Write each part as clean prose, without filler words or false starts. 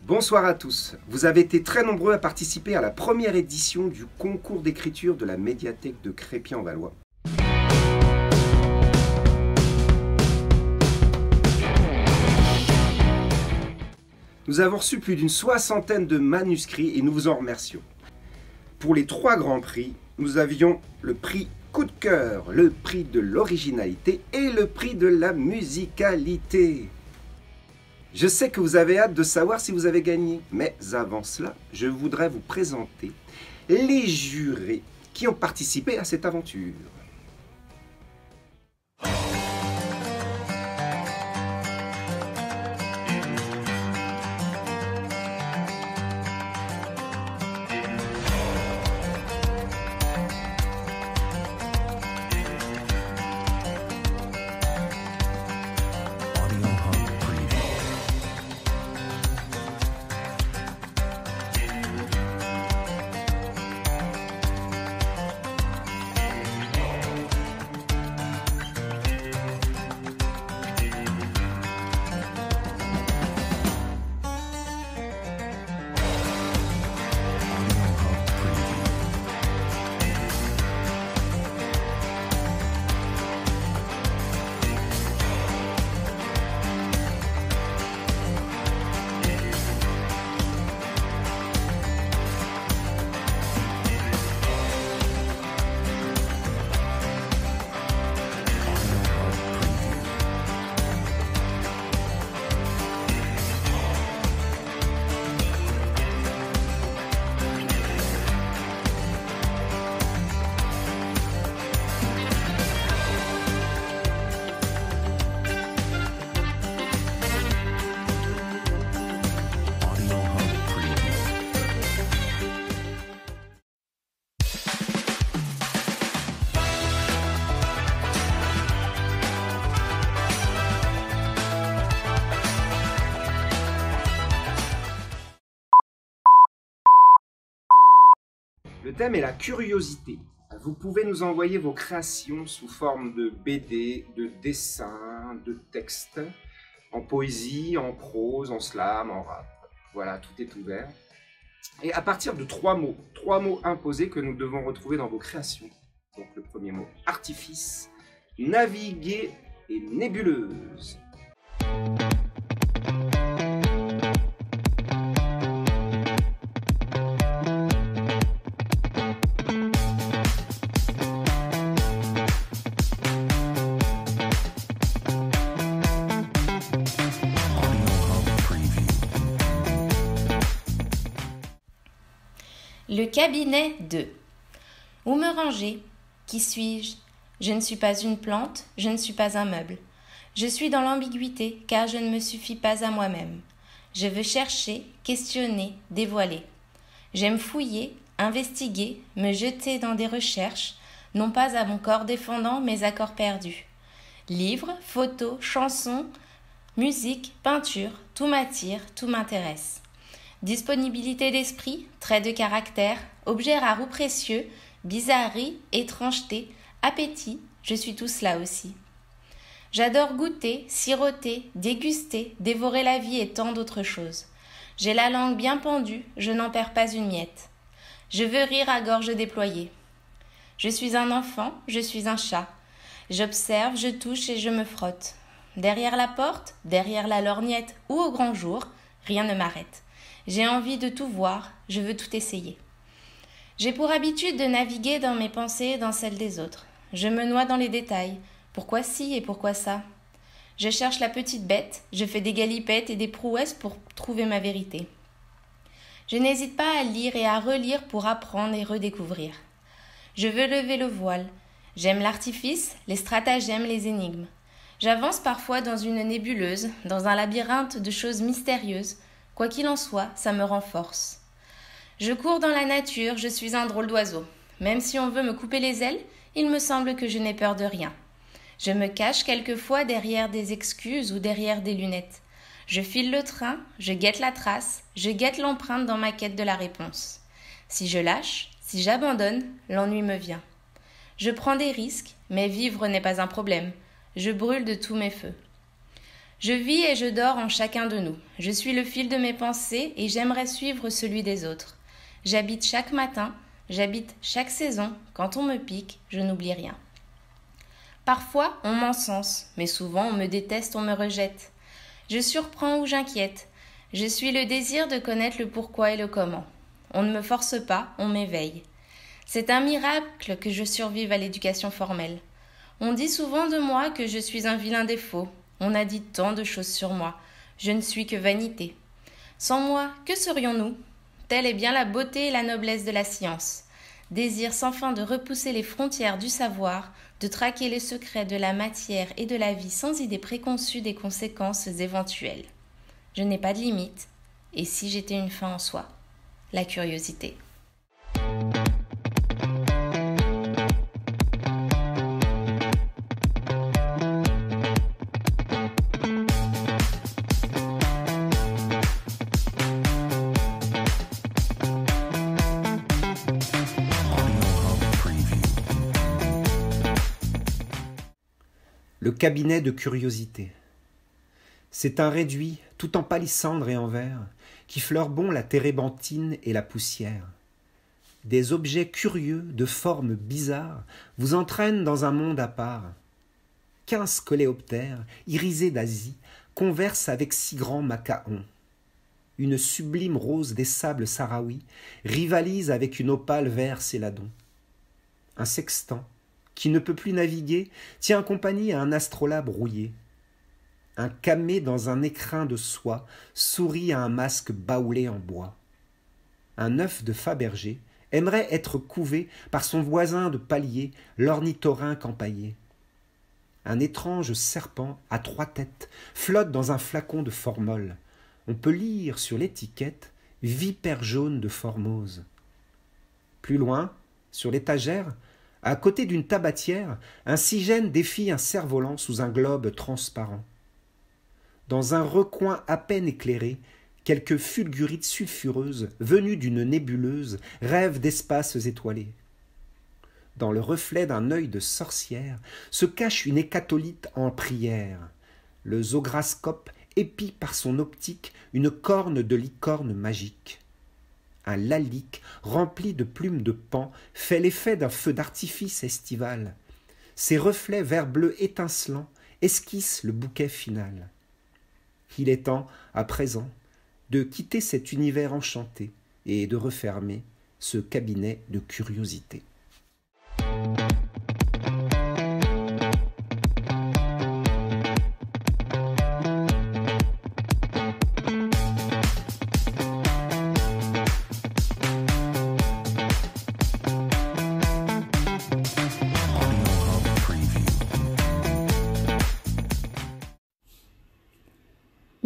Bonsoir à tous. Vous avez été très nombreux à participer à la première édition du concours d'écriture de la médiathèque de Crépy-en-Valois. Nous avons reçu plus d'une soixantaine de manuscrits et nous vous en remercions. Pour les 3 grands prix, nous avions le prix coup de cœur, le prix de l'originalité et le prix de la musicalité. Je sais que vous avez hâte de savoir si vous avez gagné, mais avant cela, je voudrais vous présenter les jurés qui ont participé à cette aventure. Le thème est la curiosité. Vous pouvez nous envoyer vos créations sous forme de BD, de dessins, de textes, en poésie, en prose, en slam, en rap. Voilà, tout est ouvert. Et à partir de 3 mots imposés que nous devons retrouver dans vos créations. Donc le premier mot, artifice, naviguer et nébuleuse. Le cabinet 2. Où me ranger? Qui suis-je? Je ne suis pas une plante, je ne suis pas un meuble. Je suis dans l'ambiguïté car je ne me suffis pas à moi-même. Je veux chercher, questionner, dévoiler. J'aime fouiller, investiguer, me jeter dans des recherches, non pas à mon corps défendant mais à corps perdu. Livres, photos, chansons, musique, peinture, tout m'attire, tout m'intéresse. Disponibilité d'esprit, traits de caractère, objets rares ou précieux, bizarrerie, étrangeté, appétit, je suis tout cela aussi. J'adore goûter, siroter, déguster, dévorer la vie et tant d'autres choses. J'ai la langue bien pendue, je n'en perds pas une miette. Je veux rire à gorge déployée. Je suis un enfant, je suis un chat. J'observe, je touche et je me frotte. Derrière la porte, derrière la lorgnette ou au grand jour, rien ne m'arrête. J'ai envie de tout voir, je veux tout essayer. J'ai pour habitude de naviguer dans mes pensées et dans celles des autres. Je me noie dans les détails. Pourquoi ci et pourquoi ça? Je cherche la petite bête, je fais des galipettes et des prouesses pour trouver ma vérité. Je n'hésite pas à lire et à relire pour apprendre et redécouvrir. Je veux lever le voile. J'aime l'artifice, les stratagèmes, les énigmes. J'avance parfois dans une nébuleuse, dans un labyrinthe de choses mystérieuses. Quoi qu'il en soit, ça me renforce. Je cours dans la nature, je suis un drôle d'oiseau. Même si on veut me couper les ailes, il me semble que je n'ai peur de rien. Je me cache quelquefois derrière des excuses ou derrière des lunettes. Je file le train, je guette la trace, je guette l'empreinte dans ma quête de la réponse. Si je lâche, si j'abandonne, l'ennui me vient. Je prends des risques, mais vivre n'est pas un problème. Je brûle de tous mes feux. Je vis et je dors en chacun de nous. Je suis le fil de mes pensées et j'aimerais suivre celui des autres. J'habite chaque matin, j'habite chaque saison. Quand on me pique, je n'oublie rien. Parfois, on m'encense, mais souvent on me déteste, on me rejette. Je surprends ou j'inquiète. Je suis le désir de connaître le pourquoi et le comment. On ne me force pas, on m'éveille. C'est un miracle que je survive à l'éducation formelle. On dit souvent de moi que je suis un vilain défaut. On a dit tant de choses sur moi. Je ne suis que vanité. Sans moi, que serions-nous? Telle est bien la beauté et la noblesse de la science. Désir sans fin de repousser les frontières du savoir, de traquer les secrets de la matière et de la vie sans idée préconçue des conséquences éventuelles. Je n'ai pas de limite. Et si j'étais une fin en soi? La curiosité. Le cabinet de curiosité. C'est un réduit, tout en palissandre et en verre, qui fleure bon la térébenthine et la poussière. Des objets curieux, de formes bizarres, vous entraînent dans un monde à part. 15 coléoptères, irisés d'Asie, conversent avec 6 grands macaons. Une sublime rose des sables sahraouis rivalise avec une opale vert céladon. Un sextant, qui ne peut plus naviguer, tient compagnie à un astrolabe rouillé. Un camé dans un écrin de soie sourit à un masque baoulé en bois. Un œuf de Fabergé aimerait être couvé par son voisin de palier, l'ornithorynque empaillé. Un étrange serpent à 3 têtes flotte dans un flacon de formol. On peut lire sur l'étiquette « Vipère jaune de Formose ». Plus loin, sur l'étagère, à côté d'une tabatière, un cygène défie un cerf-volant sous un globe transparent. Dans un recoin à peine éclairé, quelques fulgurites sulfureuses, venues d'une nébuleuse, rêvent d'espaces étoilés. Dans le reflet d'un œil de sorcière se cache une hécatolite en prière. Le zograscope épie par son optique une corne de licorne magique. Un lalique rempli de plumes de paon fait l'effet d'un feu d'artifice estival. Ses reflets vert-bleu étincelants esquissent le bouquet final. Il est temps, à présent, de quitter cet univers enchanté et de refermer ce cabinet de curiosité.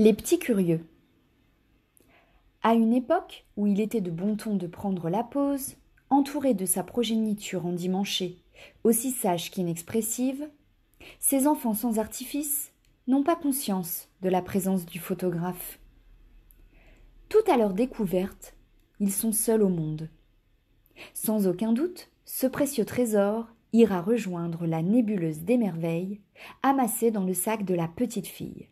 Les petits curieux. À une époque où il était de bon ton de prendre la pause, entouré de sa progéniture endimanchée, aussi sage qu'inexpressive, ces enfants sans artifice n'ont pas conscience de la présence du photographe. Tout à leur découverte, ils sont seuls au monde. Sans aucun doute, ce précieux trésor ira rejoindre la nébuleuse des merveilles amassée dans le sac de la petite fille.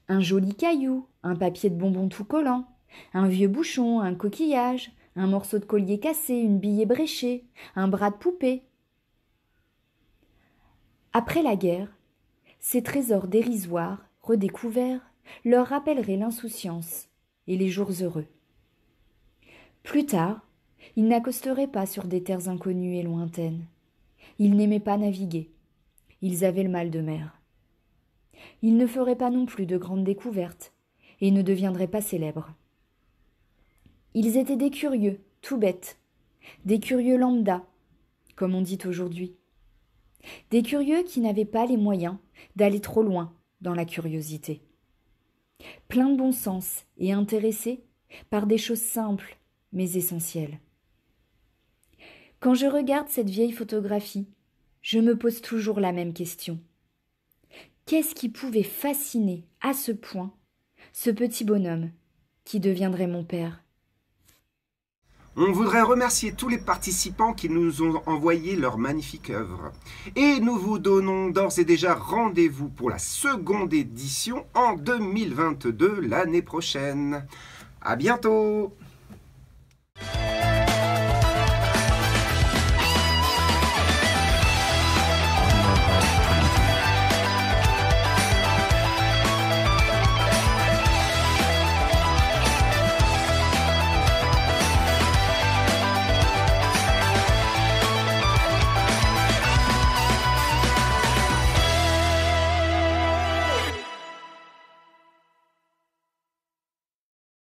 Un joli caillou, un papier de bonbon tout collant, un vieux bouchon, un coquillage, un morceau de collier cassé, une bille ébréchée, un bras de poupée. Après la guerre, ces trésors dérisoires, redécouverts, leur rappelleraient l'insouciance et les jours heureux. Plus tard, ils n'accosteraient pas sur des terres inconnues et lointaines. Ils n'aimaient pas naviguer. Ils avaient le mal de mer. Ils ne feraient pas non plus de grandes découvertes et ne deviendraient pas célèbres. Ils étaient des curieux, tout bêtes, des curieux lambda, comme on dit aujourd'hui. Des curieux qui n'avaient pas les moyens d'aller trop loin dans la curiosité. Pleins de bon sens et intéressés par des choses simples mais essentielles. Quand je regarde cette vieille photographie, je me pose toujours la même question. Qu'est-ce qui pouvait fasciner à ce point ce petit bonhomme qui deviendrait mon père? On voudrait remercier tous les participants qui nous ont envoyé leur magnifique œuvre. Et nous vous donnons d'ores et déjà rendez-vous pour la seconde édition en 2022, l'année prochaine. À bientôt!